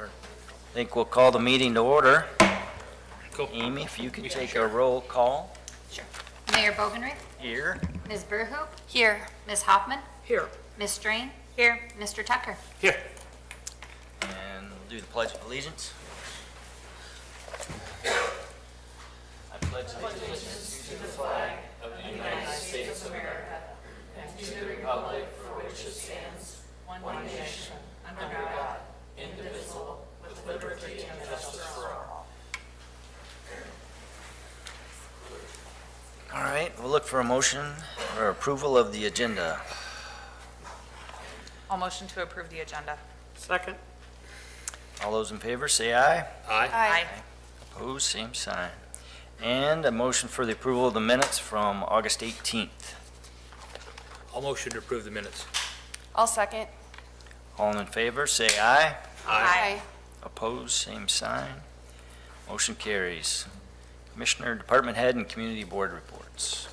I think we'll call the meeting to order. Cool. Amy, if you could take a roll call. Sure. Mayor Bogenreich? Here. Ms. Burhoop? Here. Ms. Hoffman? Here. Ms. Strain? Here. Mr. Tucker? Here. And we'll do the Pledge of Allegiance. I pledge allegiance to the flag of the United States of America and to the republic for which it stands, one nation, under God, indivisible, with liberty and justice for all. All right, we'll look for a motion for approval of the agenda. I'll motion to approve the agenda. Second. All those in favor, say aye. Aye. Opposed, same sign. And a motion for the approval of the minutes from August 18th. I'll motion to approve the minutes. I'll second. All in favor, say aye. Aye. Opposed, same sign. Motion carries. Commissioner, Department Head, and Community Board reports.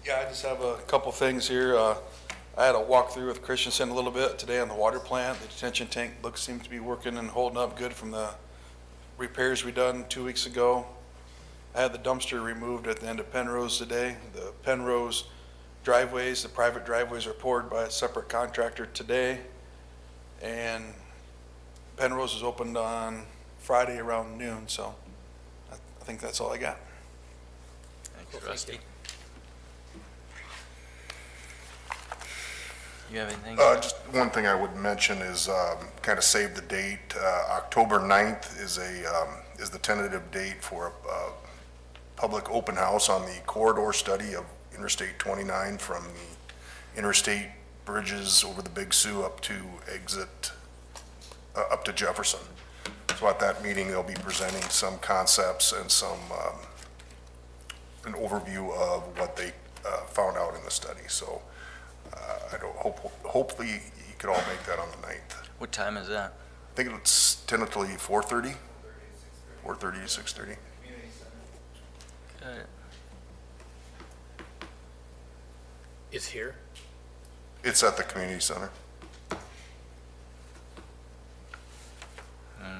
Yeah, I just have a couple things here. I had a walkthrough with Christensen a little bit today on the water plant. The detention tank seems to be working and holding up good from the repairs we done 2 weeks ago. I had the dumpster removed at the end of Penrose today. The Penrose driveways, the private driveways, are poured by a separate contractor today. And Penrose is opened on Friday around noon, so I think that's all I got. Thanks, Rusty. You have anything? Just one thing I would mention is kind of save the date. October 9th is the tentative date for a public open house on the corridor study of Interstate 29 from the interstate bridges over the Big Sioux up to up to Jefferson. So at that meeting, they'll be presenting some concepts and an overview of what they found out in the study. So hopefully you could all make that on the 9th. What time is that? I think it's tentatively 4:30. 4:30 to 6:30. Good. It's here. It's at the community center.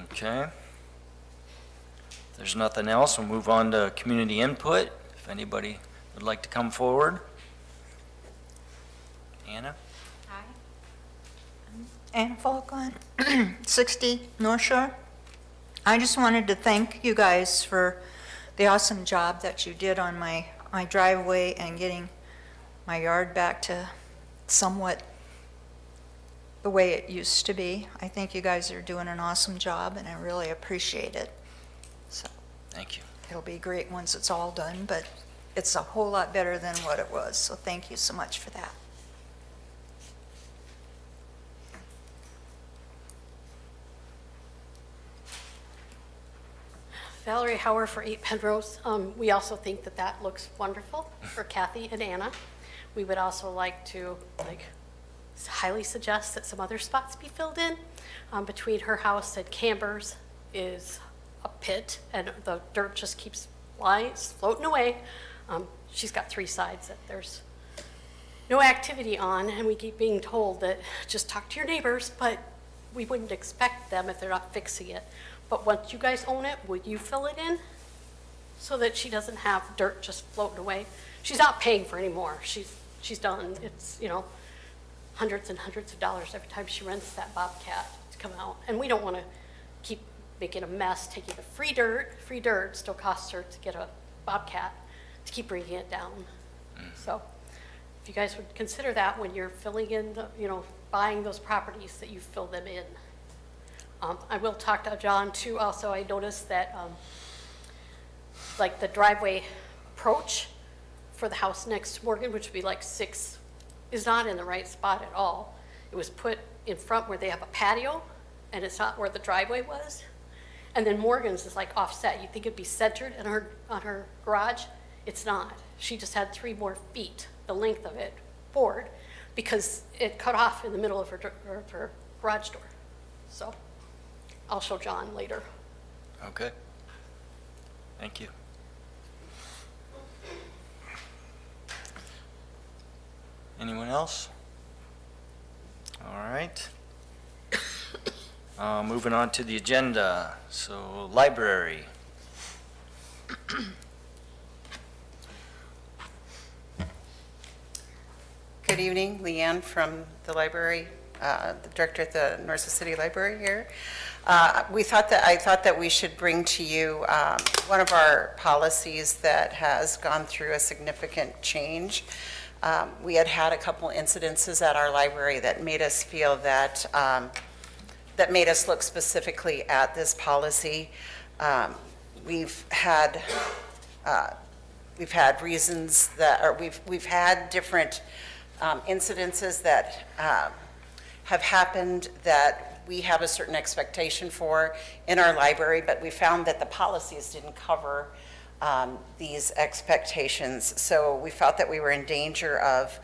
Okay. If there's nothing else, we'll move on to community input. If anybody would like to come forward. Anna? Hi. Anna Falcon, 60 North Shore. I just wanted to thank you guys for the awesome job that you did on my driveway and getting my yard back to somewhat the way it used to be. I think you guys are doing an awesome job, and I really appreciate it. So Thank you. it'll be great once it's all done, but it's a whole lot better than what it was. So thank you so much for that. Valerie Hauer for 8 Penrose. We also think that that looks wonderful for Kathy and Anna. We would also like to highly suggest that some other spots be filled in. Between her house and Camber's is a pit, and the dirt just keeps floating away. She's got 3 sides that there's no activity on, and we keep being told that just talk to your neighbors, but we wouldn't expect them if they're not fixing it. But once you guys own it, would you fill it in so that she doesn't have dirt just floating away? She's not paying for any more. She's done. It's, hundreds and hundreds of dollars every time she rents that Bobcat to come out. And we don't want to keep making a mess, taking the free dirt. Free dirt still costs her to get a Bobcat to keep bringing it down. So if you guys would consider that when you're filling in, buying those properties, that you fill them in. I will talk to John too. Also, I noticed that the driveway approach for the house next to Morgan, which would be 6, is not in the right spot at all. It was put in front where they have a patio, and it's not where the driveway was. And then Morgan's is offset. You'd think it'd be centered on her garage. It's not. She just had 3 more feet, the length of it, board, because it cut off in the middle of her garage door. So I'll show John later. Okay. Thank you. Anyone else? All right. Moving on to the agenda. So, library. Good evening, Leanne from the library, the director at the North City Library here. I thought that we should bring to you one of our policies that has gone through a significant change. We had a couple incidences at our library that made us feel that made us look specifically at this policy. We've had reasons that, or we've had different incidences that have happened that we have a certain expectation for in our library, but we found that the policies didn't cover these expectations. So we felt that we were in danger of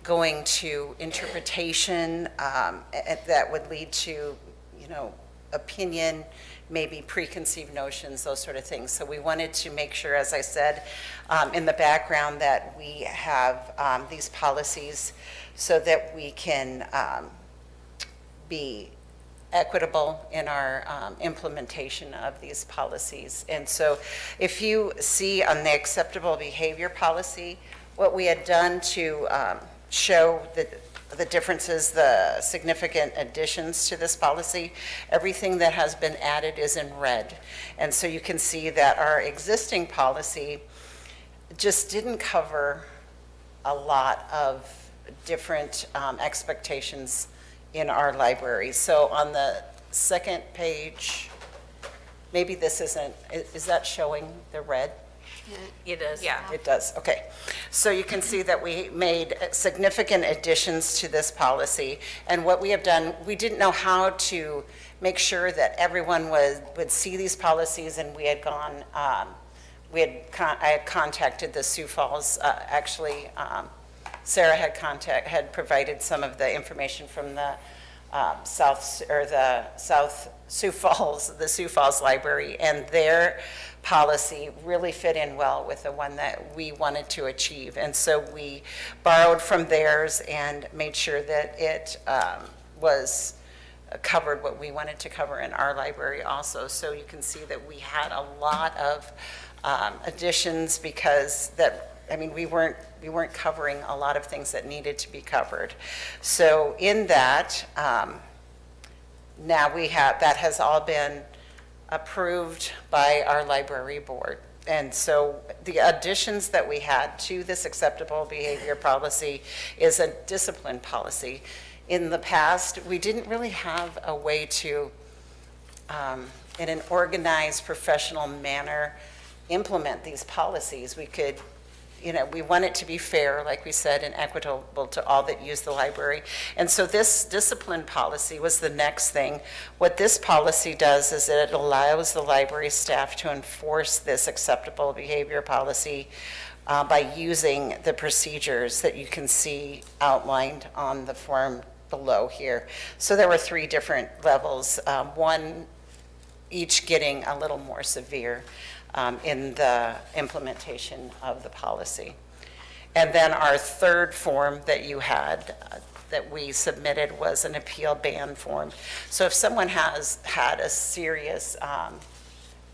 going to interpretation that would lead to, opinion, maybe preconceived notions, those sort of things. So we wanted to make sure, as I said, in the background, that we have these policies so that we can be equitable in our implementation of these policies. And so if you see on the acceptable behavior policy, what we had done to show the differences, the significant additions to this policy, everything that has been added is in red. And so you can see that our existing policy just didn't cover a lot of different expectations in our library. So on the second page, maybe this isn't, is that showing the red? It is. Yeah. It does, okay. So you can see that we made significant additions to this policy. And what we have done, we didn't know how to make sure that everyone would see these policies, and we had gone, I had contacted the Sioux Falls, Sarah had provided some of the information from the South Sioux Falls Library, and their policy really fit in well with the one that we wanted to achieve. And so we borrowed from theirs and made sure that it was covered what we wanted to cover in our library also. So you can see that we had a lot of additions because we weren't covering a lot of things that needed to be covered. So in that, now that has all been approved by our library board. And so the additions that we had to this acceptable behavior policy is a discipline policy. In the past, we didn't really have a way to, in an organized, professional manner, implement these policies. We could, we want it to be fair, like we said, and equitable to all that use the library. And so this discipline policy was the next thing. What this policy does is that it allows the library staff to enforce this acceptable behavior policy by using the procedures that you can see outlined on the form below here. So there were 3 different levels, one each getting a little more severe in the implementation of the policy. And then our third form that you had, that we submitted, was an appeal ban form. So if someone has had a serious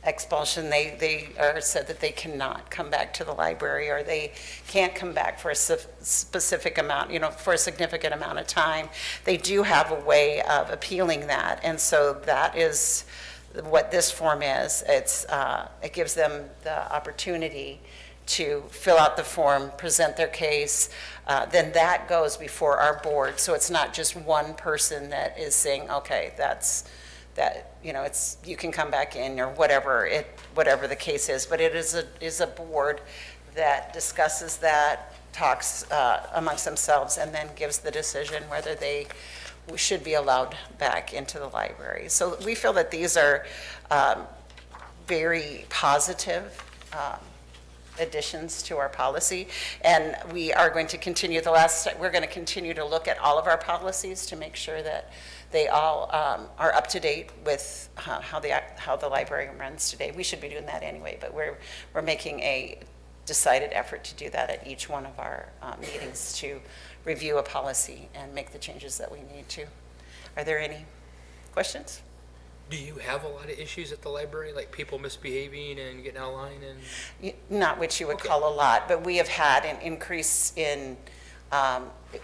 expulsion, they are said that they cannot come back to the library, or they can't come back for a specific amount, for a significant amount of time, they do have a way of appealing that. And so that is what this form is. It gives them the opportunity to fill out the form, present their case, then that goes before our board. So it's not just one person that is saying, okay, you can come back in, or whatever the case is. But it is a board that discusses that, talks amongst themselves, and then gives the decision whether they should be allowed back into the library. So we feel that these are very positive additions to our policy, and we are going to continue we're going to continue to look at all of our policies to make sure that they all are up to date with how the library runs today. We should be doing that anyway, but we're making a decided effort to do that at each one of our meetings to review a policy and make the changes that we need to. Are there any questions? Do you have a lot of issues at the library, like people misbehaving and getting out of line and? Not what you would Okay. call a lot, but we have had an increase in,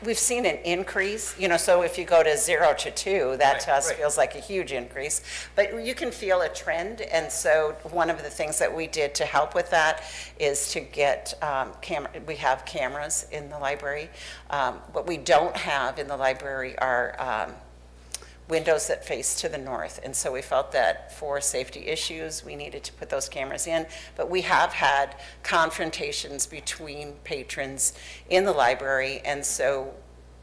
we've seen an increase, so if you go to 0 to 2, that to Right, us right. feels like a huge increase. But you can feel a trend, and so one of the things that we did to help with that is to get we have cameras in the library. What we don't have in the library are windows that face to the north. And so we felt that for safety issues, we needed to put those cameras in. But we have had confrontations between patrons in the library. And so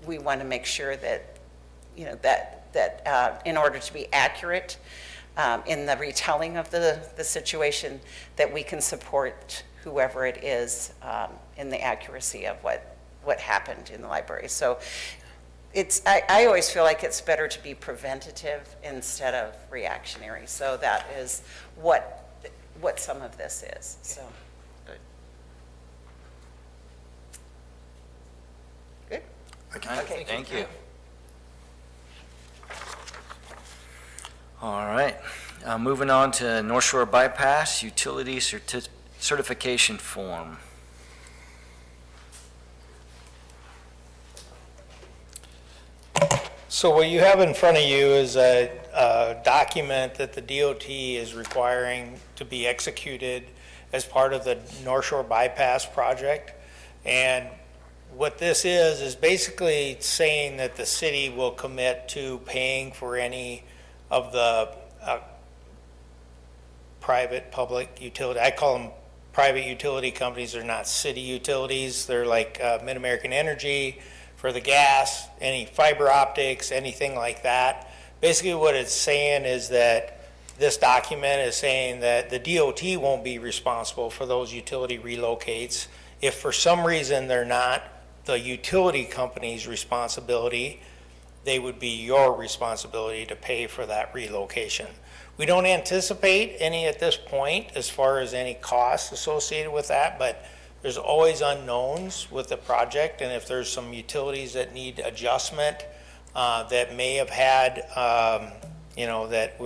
we want to make sure that, that in order to be accurate in the retelling of the situation, that we can support whoever it is in the accuracy of what happened in the library. So I always feel like it's better to be preventative instead of reactionary. So that is what some of this is, so. Good? Okay. Thank you. All right, moving on to North Shore Bypass Utility Certification Form. So what you have in front of you is a document that the DOT is requiring to be executed as part of the North Shore Bypass project. And what this is basically saying that the city will commit to paying for any of the private, public utility. I call them private utility companies. They're not city utilities. They're like Mid-American Energy, for the gas, any fiber optics, anything like that. Basically what it's saying is that this document is saying that the DOT won't be responsible for those utility relocates. If for some reason they're not the utility company's responsibility, they would be your responsibility to pay for that relocation. We don't anticipate any at this point as far as any costs associated with that, but there's always unknowns with the project, and if there's some utilities that need adjustment that may have had, that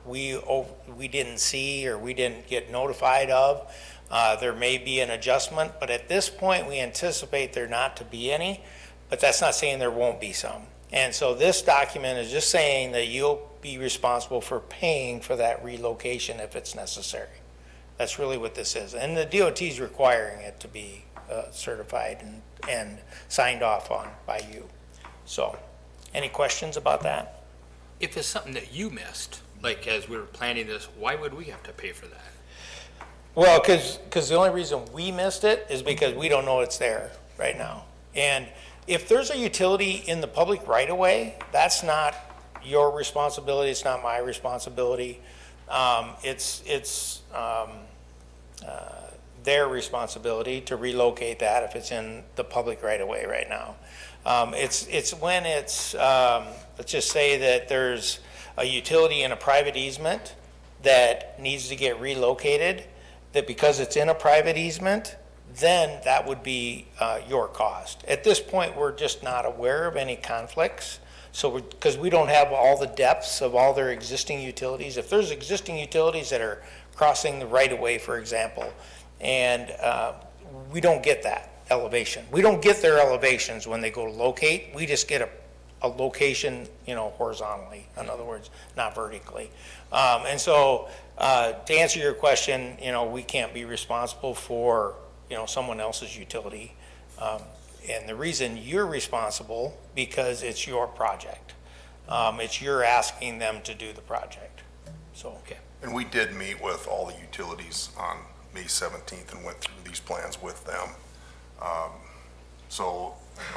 we didn't see or we didn't get notified of, there may be an adjustment. But at this point, we anticipate there not to be any, but that's not saying there won't be some. And so this document is just saying that you'll be responsible for paying for that relocation if it's necessary. That's really what this is. And the DOT is requiring it to be certified and signed off on by you. So, any questions about that? If it's something that you missed, like as we were planning this, why would we have to pay for that? Well, because the only reason we missed it is because we don't know it's there right now. And if there's a utility in the public right-of-way, that's not your responsibility. It's not my responsibility. It's their responsibility to relocate that if it's in the public right-of-way right now. It's when it's, let's just say that there's a utility in a private easement that needs to get relocated, that because it's in a private easement, then that would be your cost. At this point, we're just not aware of any conflicts. So because we don't have all the depths of all their existing utilities. If there's existing utilities that are crossing the right-of-way, for example, and we don't get that elevation. We don't get their elevations when they go to locate. We just get a location, horizontally, in other words, not vertically. And so to answer your question, we can't be responsible for, someone else's utility. And the reason you're responsible, because it's your project. It's you're asking them to do the project. So, okay. And we did meet with all the utilities on May 17th and went through these plans with them. So,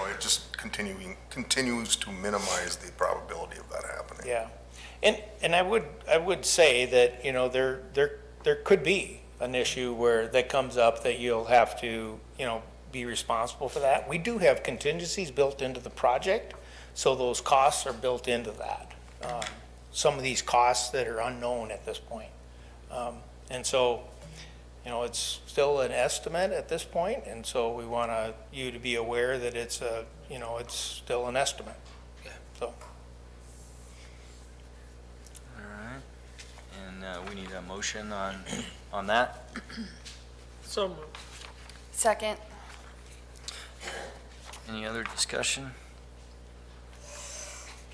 it just continues to minimize the probability of that happening. Yeah. And I would say that, there could be an issue where that comes up that you'll have to, be responsible for that. We do have contingencies built into the project, so those costs are built into that. Some of these costs that are unknown at this point. And so, it's still an estimate at this point, and so we want you to be aware that it's it's still an estimate. Yeah. So, All right. And we need a motion on that. So moved. Second. Any other discussion?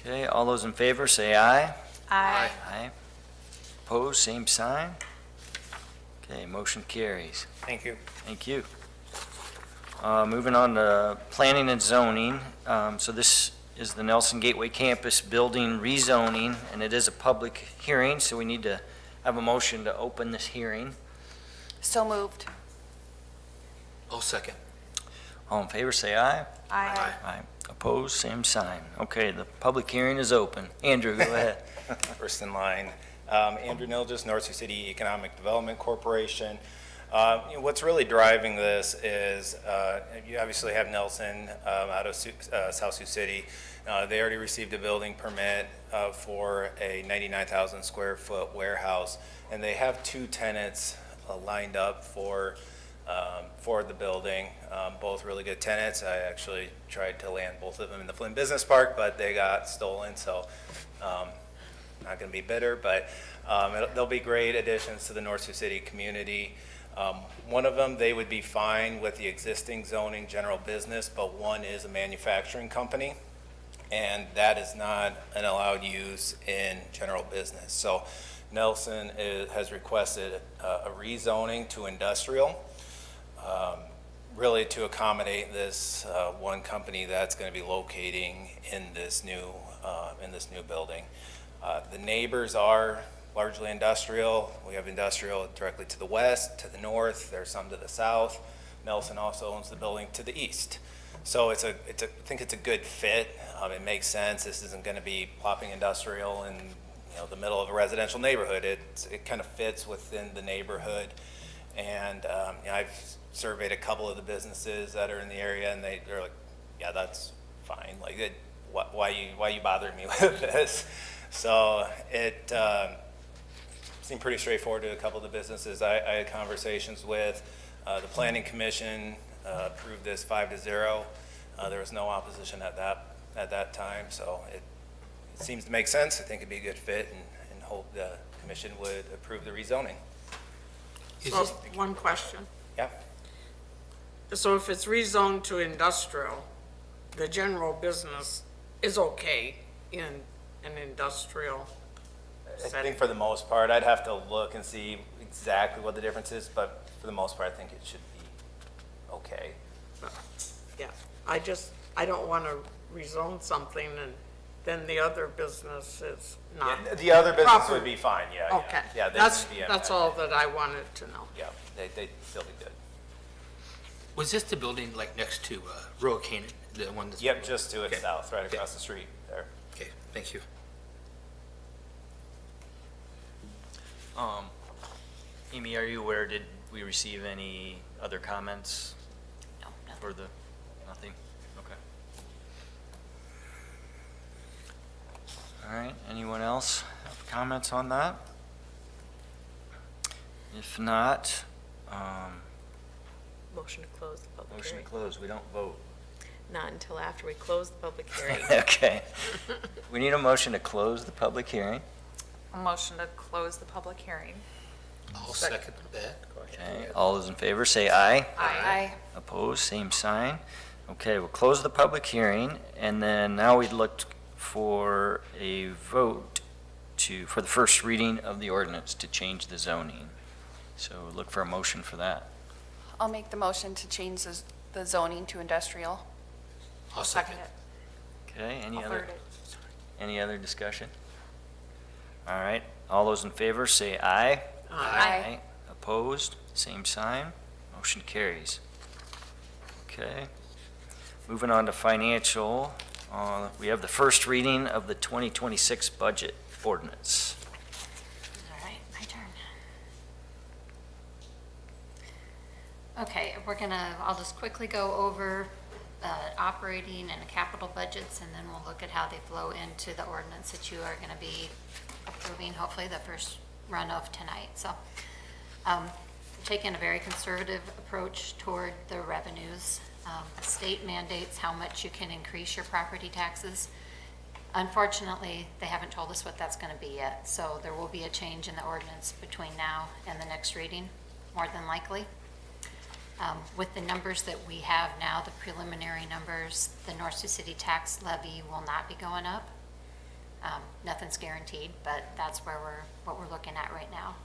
Okay, all those in favor, say aye. Aye. Aye. Opposed, same sign. Okay, motion carries. thank you. Thank you. Moving on to planning and zoning. So this is the Nelson Gateway Campus Building rezoning, and it is a public hearing, so we need to have a motion to open this hearing. So moved. I'll second. All in favor, say aye. Aye. Aye. Opposed, same sign. Okay, the public hearing is open. Andrew, go ahead. First in line. Andrew Nilgis, North Sioux City Economic Development Corporation. What's really driving this is you obviously have Nelson out of South Sioux City. They already received a building permit for a 99,000 square foot warehouse, and they have two tenants lined up for the building, both really good tenants. I actually tried to land both of them in the Flynn Business Park, but they got stolen, so not going to be bitter, but they'll be great additions to the North Sioux City community. One of them, they would be fine with the existing zoning general business, but one is a manufacturing company, and that is not an allowed use in general business. So Nelson has requested a rezoning to industrial, really to accommodate this one company that's going to be locating in this new building. The neighbors are largely industrial. We have industrial directly to the west, to the north. There's some to the south. Nelson also owns the building to the east. So I think it's a good fit. It makes sense. This isn't going to be plopping industrial in the middle of a residential neighborhood. It kind of fits within the neighborhood. And I've surveyed a couple of the businesses that are in the area, and they're like, yeah, that's fine. Like, why you bothering me with this? So it seemed pretty straightforward to a couple of the businesses I had conversations with. The Planning Commission approved this 5-0. There was no opposition at that time, so it seems to make sense. I think it'd be a good fit, and hope the commission would approve the rezoning. So, one question. Yeah. So if it's rezoned to industrial, the general business is okay in an industrial I setting? think for the most part, I'd have to look and see exactly what the difference is, but for the most part, I think it should be okay. Yeah, I don't want to rezone something and then the other business is not. Yeah, the other business proper. would be fine, yeah. Okay, Yeah, they that's wouldn't be impacted. all that I wanted to know. Yeah, they'd still be good. Was this the building like next to Royal Canin, the one that's? Yep, just to its Okay. south, right Okay. across the street there. Okay, thank you. Amy, are you aware, did we receive any other comments No, nothing. for the, nothing? Okay. All right, anyone else have comments on that? If not, Motion to close the public motion to hearing. close, we don't vote. Not until after we close the public hearing. Okay. We need a motion to close the public hearing. A motion to close the public hearing. I'll second that. Okay, all those in favor say aye. Aye. Opposed, same sign. Okay, we'll close the public hearing, and then now we'd look for a vote for the first reading of the ordinance to change the zoning. So look for a motion for that. I'll make the motion to change the zoning to industrial. I'll second it. Okay, I'll third it. any other discussion? All right, all those in favor say aye. Aye. Opposed, same sign. Motion carries. Okay. Moving on to financial, we have the first reading of the 2026 budget ordinance. All right, my turn. Okay, I'll just quickly go over operating and capital budgets, and then we'll look at how they flow into the ordinance that you are going to be approving, hopefully the first run of tonight. So taken a very conservative approach toward the revenues. The state mandates how much you can increase your property taxes. Unfortunately, they haven't told us what that's going to be yet, so there will be a change in the ordinance between now and the next reading, more than likely. With the numbers that we have now, the preliminary numbers, the North Sioux City tax levy will not be going up. Nothing's guaranteed, but that's what we're looking at right now.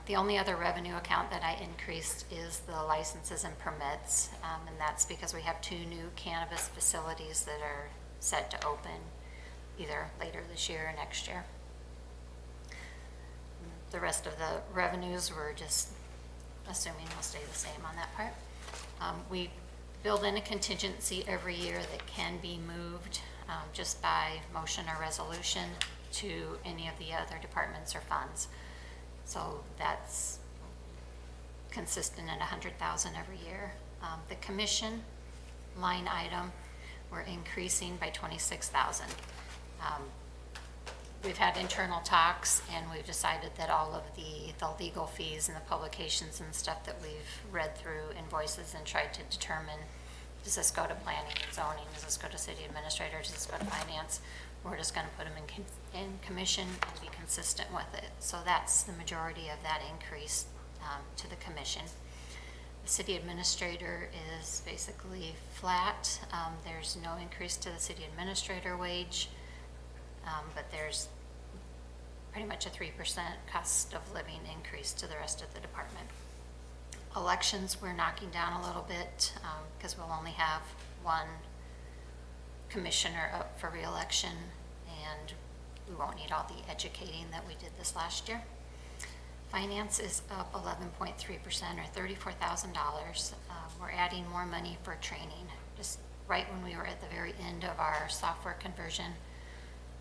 The only other revenue account that I increased is the licenses and permits, and that's because we have 2 new cannabis facilities that are set to open either later this year or next year. The rest of the revenues, we're just assuming will stay the same on that part. We build in a contingency every year that can be moved just by motion or resolution to any of the other departments or funds. So that's consistent at $100,000 every year. The commission line item, we're increasing by $26,000. We've had internal talks, and we've decided that all of the legal fees and the publications and stuff that we've read through invoices and tried to determine, does this go to planning and zoning, does this go to city administrator, does this go to finance? We're just going to put them in commission and be consistent with it. So that's the majority of that increase to the commission. The city administrator is basically flat. There's no increase to the city administrator wage, but there's pretty much a 3% cost of living increase to the rest of the department. Elections, we're knocking down a little bit because we'll only have 1 commissioner up for re-election, and we won't need all the educating that we did this last year. Finance is up 11.3% or $34,000. We're adding more money for training. Just right when we were at the very end of our software conversion,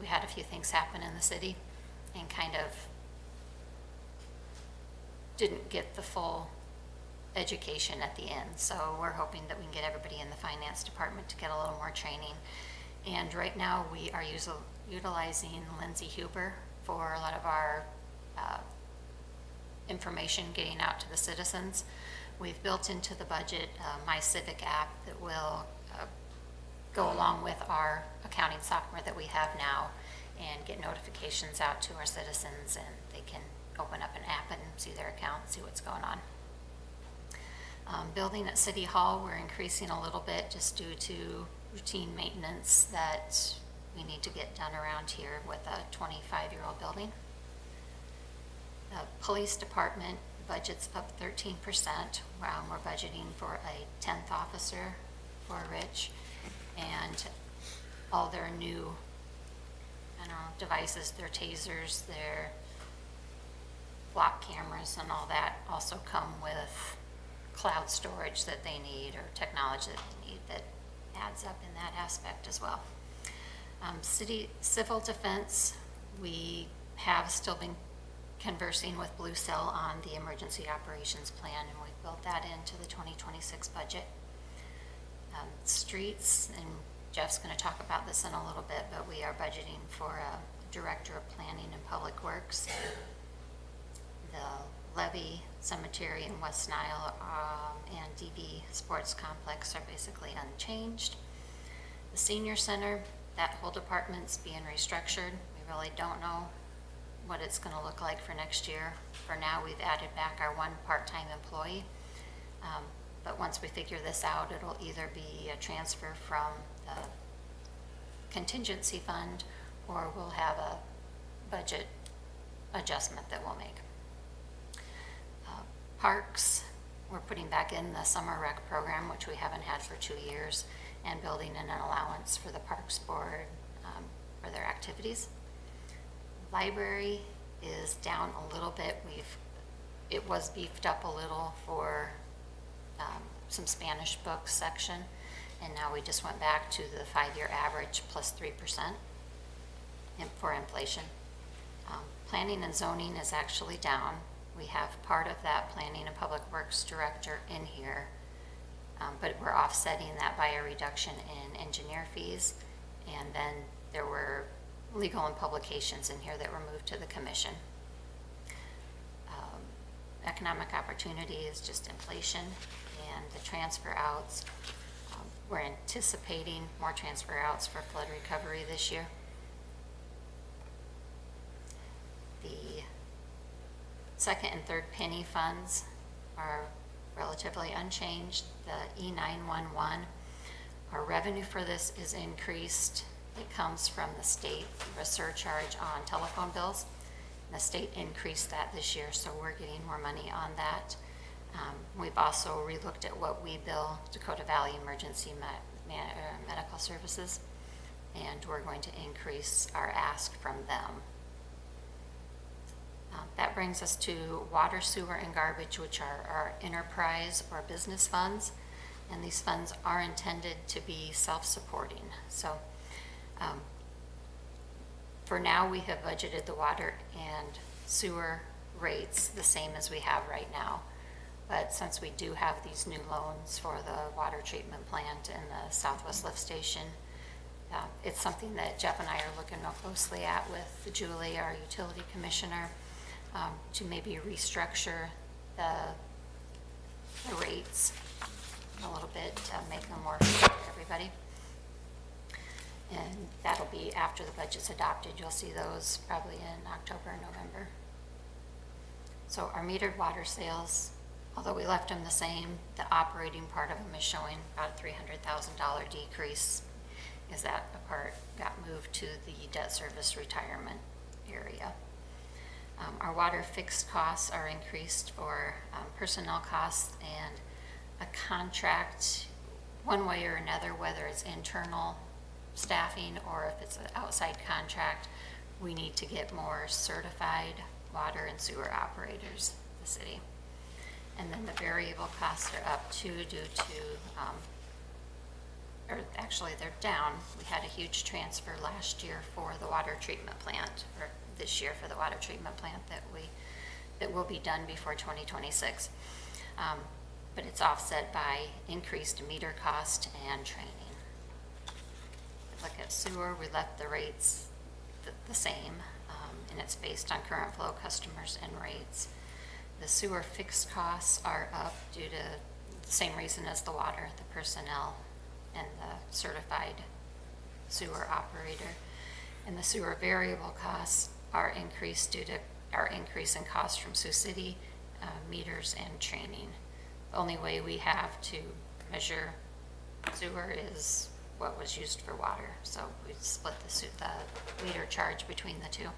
we had a few things happen in the city and kind of didn't get the full education at the end. So we're hoping that we can get everybody in the finance department to get a little more training. And right now we are utilizing Lindsay Huber for a lot of our information getting out to the citizens. We've built into the budget My Civic app that will go along with our accounting software that we have now and get notifications out to our citizens, and they can open up an app and see their account, see what's going on. Building at City Hall, we're increasing a little bit just due to routine maintenance that we need to get done around here with a 25-year-old building. The police department budget's up 13%. We're budgeting for a 10th officer for Rich, and all their new, devices, their tasers, their block cameras and all that also come with cloud storage that they need or technology that they need that adds up in that aspect as well. City civil defense, we have still been conversing with Blue Cell on the emergency operations plan, and we've built that into the 2026 budget. Streets, and Jeff's going to talk about this in a little bit, but we are budgeting for a director of planning and public works. The levee, cemetery in West Nile, and DB Sports Complex are basically unchanged. The senior center, that whole department's being restructured. We really don't know what it's going to look like for next year. For now, we've added back our 1 part-time employee. But once we figure this out, it'll either be a transfer from the contingency fund, or we'll have a budget adjustment that we'll make. Parks, we're putting back in the summer rec program, which we haven't had for 2 years, and building in an allowance for the Parks Board for their activities. Library is down a little bit. It was beefed up a little for some Spanish books section, and now we just went back to the 5-year average plus 3% for inflation. Planning and zoning is actually down. We have part of that planning and public works director in here, but we're offsetting that by a reduction in engineer fees, and then there were legal and publications in here that were moved to the commission. economic opportunity is just inflation and the transfer outs. We're anticipating more transfer outs for flood recovery this year. The second and third penny funds are relatively unchanged. The E911, our revenue for this is increased. It comes from the state, a surcharge on telephone bills. The state increased that this year, so we're getting more money on that. We've also relooked at what we bill Dakota Valley Emergency Medical Services, and we're going to increase our ask from them. That brings us to water, sewer, and garbage, which are our enterprise or business funds, and these funds are intended to be self-supporting. So for now, we have budgeted the water and sewer rates the same as we have right now. But since we do have these new loans for the water treatment plant and the Southwest Lift Station, it's something that Jeff and I are looking more closely at with Julie, our utility commissioner, to maybe restructure the rates a little bit to make them more fair for everybody. And that'll be after the budget's adopted. You'll see those probably in October or November. So our metered water sales, although we left them the same, the operating part of them is showing about a $300,000 decrease, is that the part got moved to the debt service retirement area. Our water fixed costs are increased for personnel costs and a contract, one way or another, whether it's internal staffing or if it's an outside contract, we need to get more certified water and sewer operators in the city. And then the variable costs are up too due to, or actually they're down. We had a huge transfer last year for the water treatment plant, or this year for the water treatment plant that will be done before 2026. But it's offset by increased meter cost and training. Look at sewer, we left the rates the same, and it's based on current flow customers and rates. The sewer fixed costs are up due to the same reason as the water, the personnel and the certified sewer operator. And the sewer variable costs are increased due to our increase in costs from Sioux City, meters and training. The only way we have to measure sewer is what was used for water. So we split the meter charge between the two.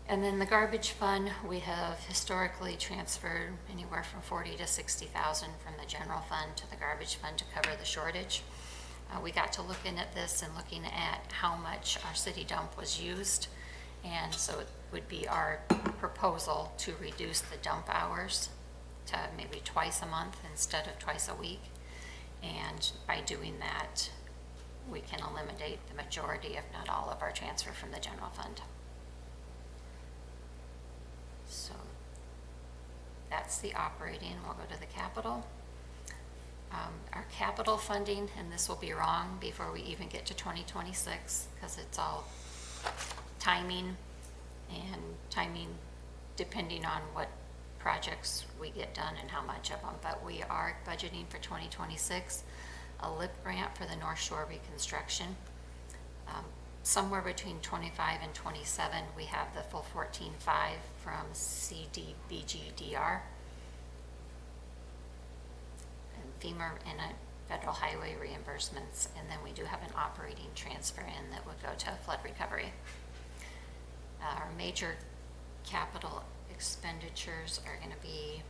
And then the garbage fund, we have historically transferred anywhere from 40 to 60,000 from the general fund to the garbage fund to cover the shortage. We got to looking at this and looking at how much our city dump was used. And so it would be our proposal to reduce the dump hours to maybe twice a month instead of twice a week. And by doing that, we can eliminate the majority, if not all, of our transfer from the general fund. So that's the operating. We'll go to the capital. Our capital funding, and this will be wrong before we even get to 2026, because it's all timing and timing depending on what projects we get done and how much of them. But we are budgeting for 2026 a LIP grant for the North Shore reconstruction. Somewhere between 25 and 27, we have the full 14.5 from CDBG-DR and FEMA and federal highway reimbursements, and then we do have an operating transfer in that would go to flood recovery. Our major capital expenditures are going to be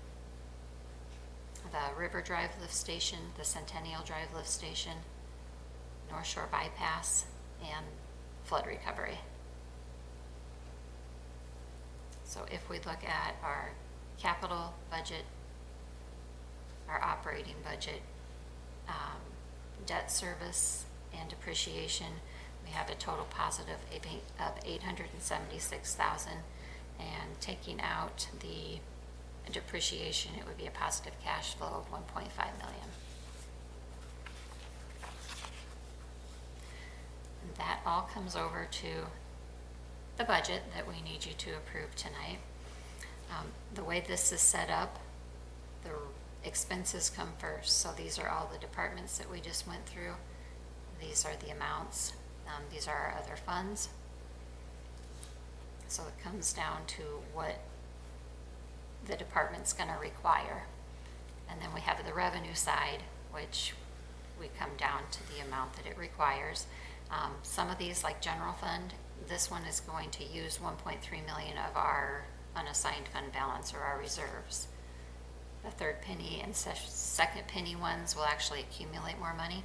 the River Drive Lift Station, the Centennial Drive Lift Station, North Shore Bypass, and flood recovery. So if we look at our capital budget, our operating budget, debt service and depreciation, we have a total positive of 876,000, and taking out the depreciation, it would be a positive cash flow of 1.5 million. And that all comes over to the budget that we need you to approve tonight. The way this is set up, the expenses come first. So these are all the departments that we just went through. These are the amounts. These are our other funds. So it comes down to what the department's gonna require. And then we have the revenue side, which we come down to the amount that it requires. Some of these, like general fund, this one is going to use 1.3 million of our unassigned fund balance or our reserves. The third penny and second penny ones will actually accumulate more money,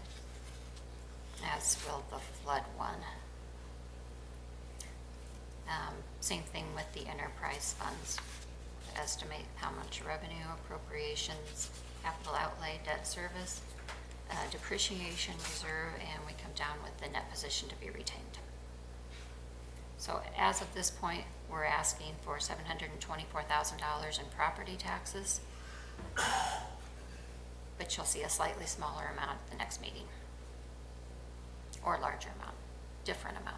as will the flood one. Same thing with the enterprise funds. To estimate how much revenue, appropriations, capital outlay, debt service, depreciation reserve, and we come down with the net position to be retained. So as of this point, we're asking for $724,000 in property taxes, but you'll see a slightly smaller amount at the next meeting, or larger amount, different amount.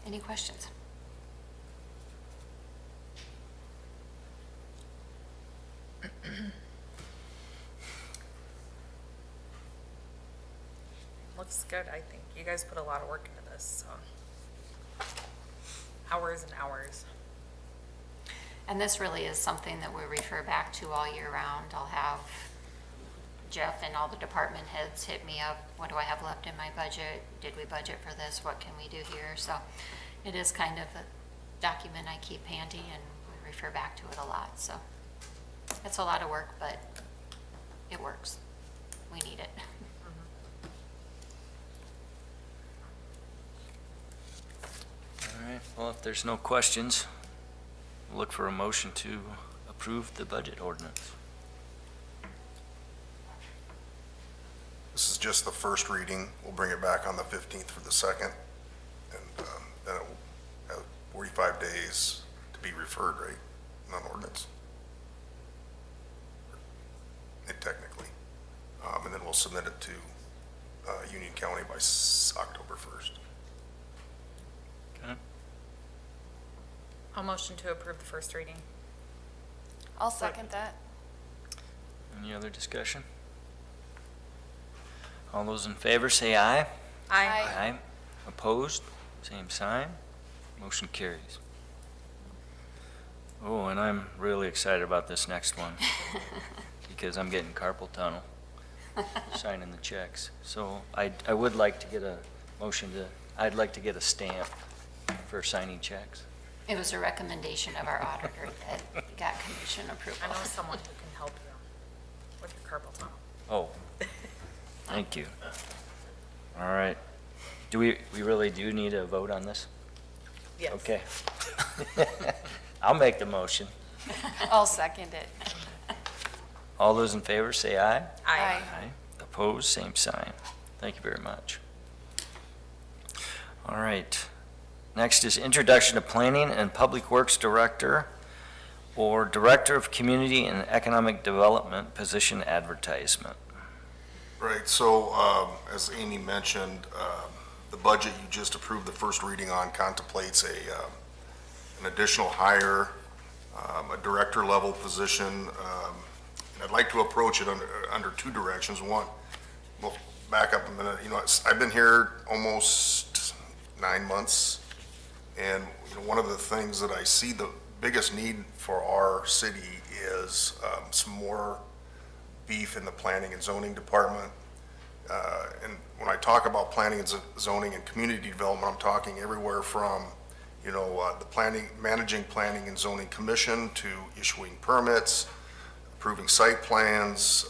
Any questions? Looks good, I think. You guys put a lot of work into this, so. Hours and hours. And this really is something that we refer back to all year round. I'll have Jeff and all the department heads hit me up. What do I have left in my budget? Did we budget for this? What can we do here? So it is kind of a document I keep handy, and we refer back to it a lot. So it's a lot of work, but it works. We need it. All right, well, if there's no questions, we'll look for a motion to approve the budget ordinance. This is just the first reading. We'll bring it back on the 15th for the second. And then it will have 45 days to be referred, right? Non ordinance. Technically. And then we'll submit it to Union County by October 1st. Okay. I'll motion to approve the first reading. I'll second that. Any other discussion? All those in favor say aye. Aye. Opposed? Same sign. Motion carries. Oh, and I'm really excited about this next one because I'm getting carpal tunnel signing the checks. So I would like to get a motion I'd like to get a stamp for signing checks. It was a recommendation of our auditor that got commission approval. I know someone who can help you with your carpal tunnel. Oh, thank you. All right. Do we really do need a vote on this? Yes. Okay. I'll make the motion. I'll second it. All those in favor say aye. Aye. Opposed, same sign. Thank you very much. All right. Next is introduction to Planning and Public Works Director or Director of Community and Economic Development position advertisement. Right, so as Amy mentioned, the budget you just approved the first reading on contemplates an additional hire, a director level position. And I'd like to approach it under two directions. One, we'll back up a minute. You know, I've been here almost 9 months, and you know, one of the things that I see the biggest need for our city is some more beef in the planning and zoning department. And when I talk about planning and zoning and community development, I'm talking everywhere from, you know, the managing planning and zoning commission to issuing permits, approving site plans,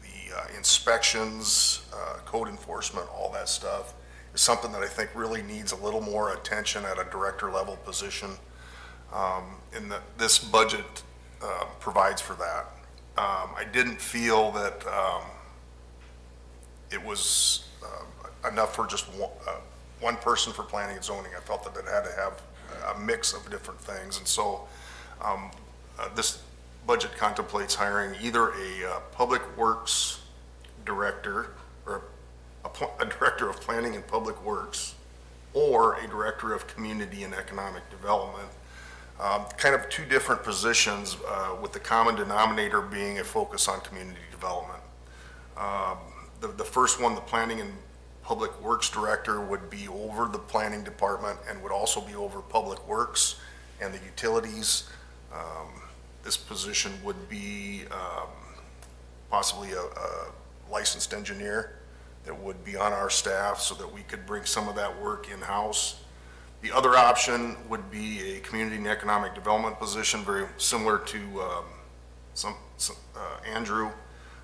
the inspections, code enforcement, all that stuff is something that I think really needs a little more attention at a director level position. And this budget provides for that. I didn't feel that it was enough for just one person for planning and zoning. I felt that it had to have a mix of different things. And so this budget contemplates hiring either a public works director or a director of planning and public works or a Director of Community and Economic Development. Kind of two different positions, with the common denominator being a focus on community development. The first one, the Planning and Public Works Director, would be over the Planning Department and would also be over Public Works and the utilities. This position would be possibly a licensed engineer that would be on our staff so that we could bring some of that work in-house. The other option would be a community and economic development position, very similar to Andrew,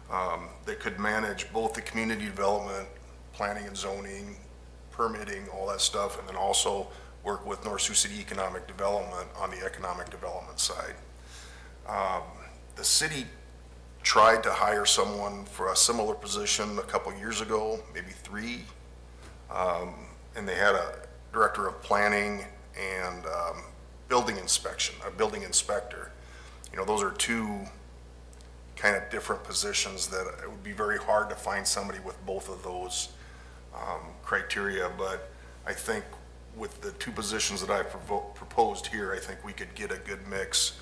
that could manage both the community development, planning and zoning, permitting, all that stuff, and then also work with North Sioux City Economic Development on the economic development side. The city tried to hire someone for a similar position a couple years ago, maybe 3, and they had a director of planning and building inspection, a building inspector. You know, those are 2 kind of different positions that it would be very hard to find somebody with both of those criteria, but I think with the 2 positions that I proposed here, I think we could get a good mix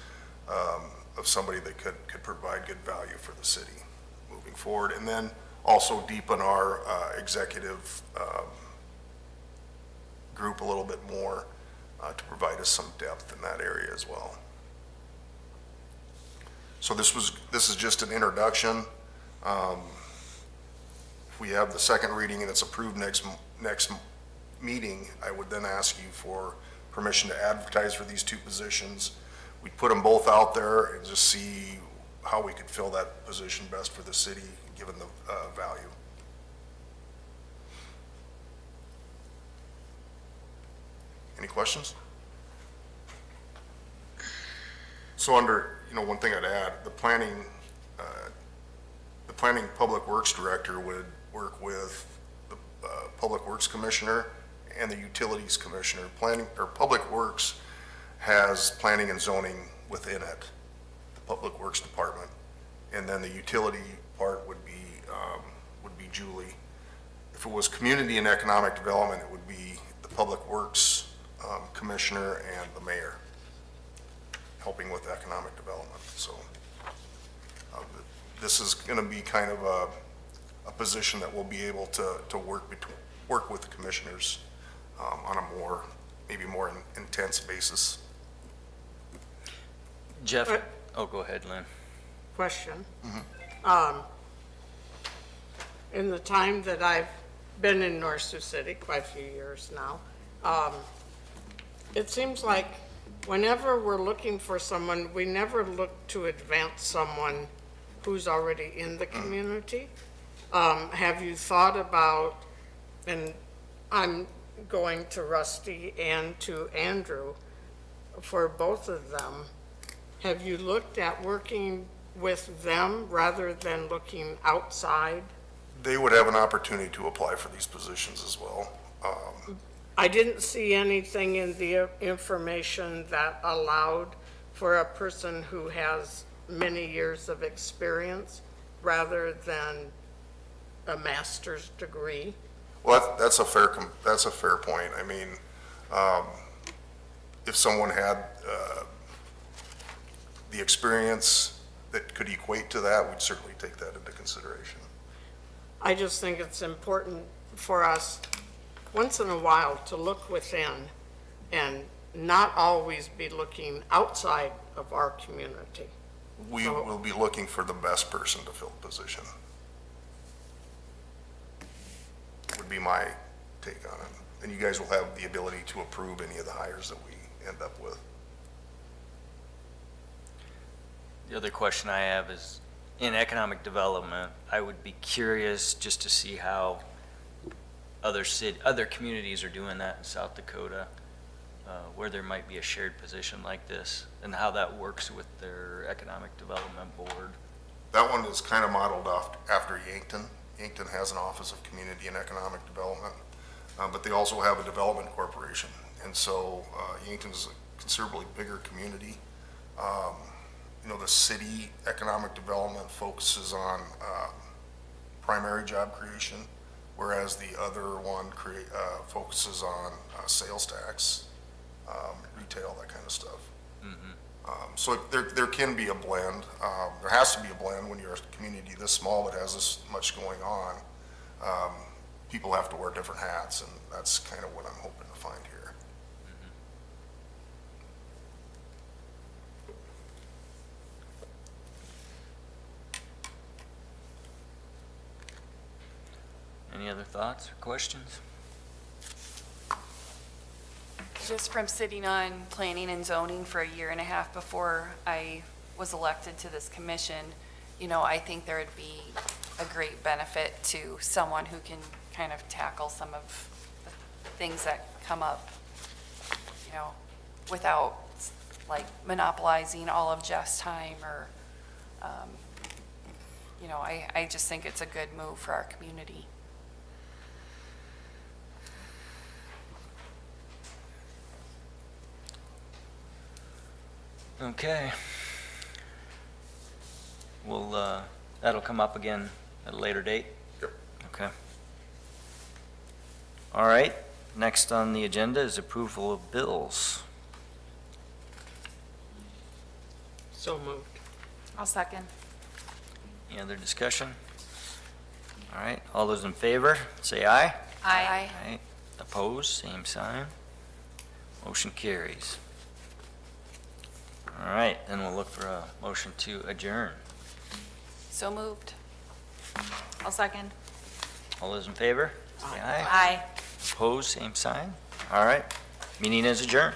of somebody that could provide good value for the city moving forward, and then also deepen our executive group a little bit more to provide us some depth in that area as well. So this is just an introduction. If we have the second reading and it's approved next meeting, I would then ask you for permission to advertise for these 2 positions. We'd put them both out there and just see how we could fill that position best for the city, given the value. Any questions? So under, one thing I'd add, the planning Public Works Director would work with the Public Works Commissioner and the Utilities Commissioner. Public Works has planning and zoning within it, the Public Works Department, and then the utility part would be Julie. If it was community and economic development, it would be the Public Works Commissioner and the mayor, helping with economic development. So this is going to be kind of a position that we'll be able to work with the commissioners on a maybe more intense basis. Jeff, go ahead, Lynn. Question. In the time that I've been in North Sioux City, quite a few years now, it seems like whenever we're looking for someone, we never look to advance someone who's already in the community. Have you thought about, and I'm going to Rusty and to Andrew, for both of them, have you looked at working with them rather than looking outside? They would have an opportunity to apply for these positions as well. I didn't see anything in the information that allowed for a person who has many years of experience rather than a master's degree. Well, that's a fair point. I mean, if someone had the experience that could equate to that, we'd certainly take that into consideration. I just think it's important for us once in a while to look within and not always be looking outside of our community. We will be looking for the best person to fill the position. Would be my take on it. And you guys will have the ability to approve any of the hires that we end up with. The other question I have is, in economic development, I would be curious just to see how other communities are doing that in South Dakota, where there might be a shared position like this, and how that works with their economic development board. That one is kind of modeled after Yankton. Yankton has an Office of Community and Economic Development, but they also have a development corporation. And so Yankton is a considerably bigger community. The city economic development focuses on primary job creation, whereas the other one focuses on sales tax, retail, that kind of stuff. So there can be a blend. There has to be a blend when you're a community this small that has this much going on. People have to wear different hats, and that's kind of what I'm hoping to find here. Any other thoughts or questions? Just from sitting on planning and zoning for a year and a half before I was elected to this commission, you know, I think there would be a great benefit to someone who can kind of tackle some of the things that come up, you know, without like monopolizing all of Jeff's time or, you know, I just think it's a good move for our community. Okay. That'll come up again at a later date? Yep. Okay. All right, next on the agenda is approval of bills. So moved. I'll second. Any other discussion? All right, all those in favor, say aye. Aye. Aye. Opposed, same sign. Motion carries. All right, then we'll look for a motion to adjourn. So moved. I'll second. All those in favor, say aye. Aye. Opposed, same sign. All right, meeting is adjourned.